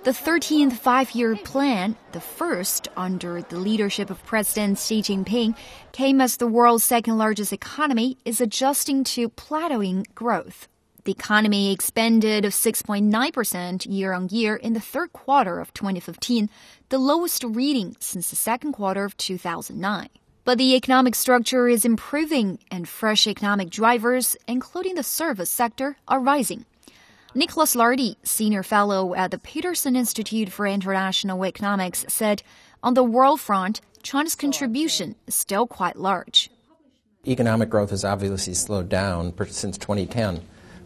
The 13th five-year plan, the first under the leadership of President Xi Jinping, came as the world's second-largest economy is adjusting to plateauing growth. The economy expanded 6.9% year-on-year in the third quarter of 2015, the lowest reading since the second quarter of 2009. But the economic structure is improving, and fresh economic drivers, including the service sector, are rising. Nicholas Lardy, senior fellow at the Peterson Institute for International Economics, said, on the world front, China's contribution is still quite large. Economic growth has obviously slowed down since 2010,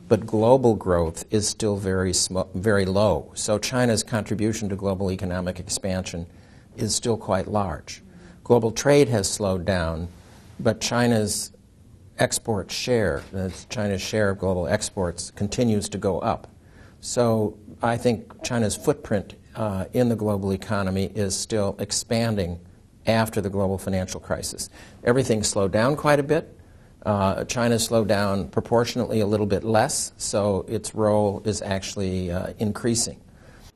but global growth is still very low. So China's contribution to global economic expansion is still quite large. Global trade has slowed down, but China's export share, China's share of global exports, continues to go up. So I think China's footprint in the global economy is still expanding after the global financial crisis. Everything slowed down quite a bit. China slowed down proportionately a little bit less, so its role is actually increasing.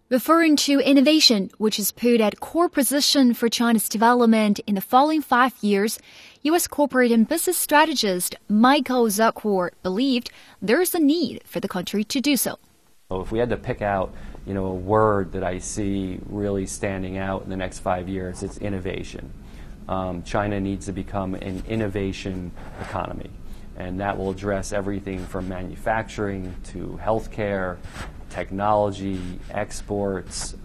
Referring to innovation, which is put at core position for China's development in the following 5 years, U.S. corporate and business strategist Michael Zuckworth believed there is a need for the country to do so. If we had to pick out, a word that I see really standing out in the next 5 years, it's innovation. China needs to become an innovation economy, and that will address everything from manufacturing to healthcare, technology, exports,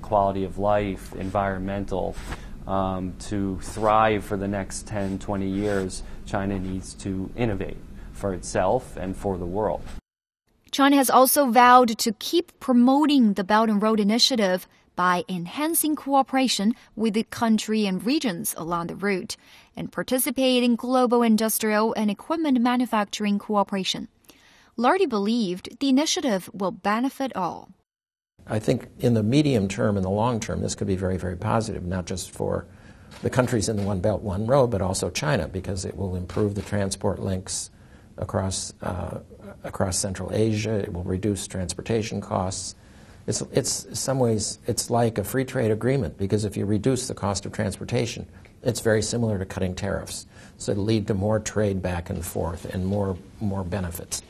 quality of life, environmental. To thrive for the next 10, 20 years, China needs to innovate for itself and for the world. China has also vowed to keep promoting the Belt and Road Initiative by enhancing cooperation with the country and regions along the route and participate in global industrial and equipment manufacturing cooperation. Lardy believed the initiative will benefit all. I think in the medium term and the long term, this could be very, very positive, not just for the countries in the One Belt, One Road, but also China, because it will improve the transport links across Central Asia. It will reduce transportation costs. It's in some ways, it's like a free trade agreement, because if you reduce the cost of transportation, it's very similar to cutting tariffs. So it'll lead to more trade back and forth and more benefits.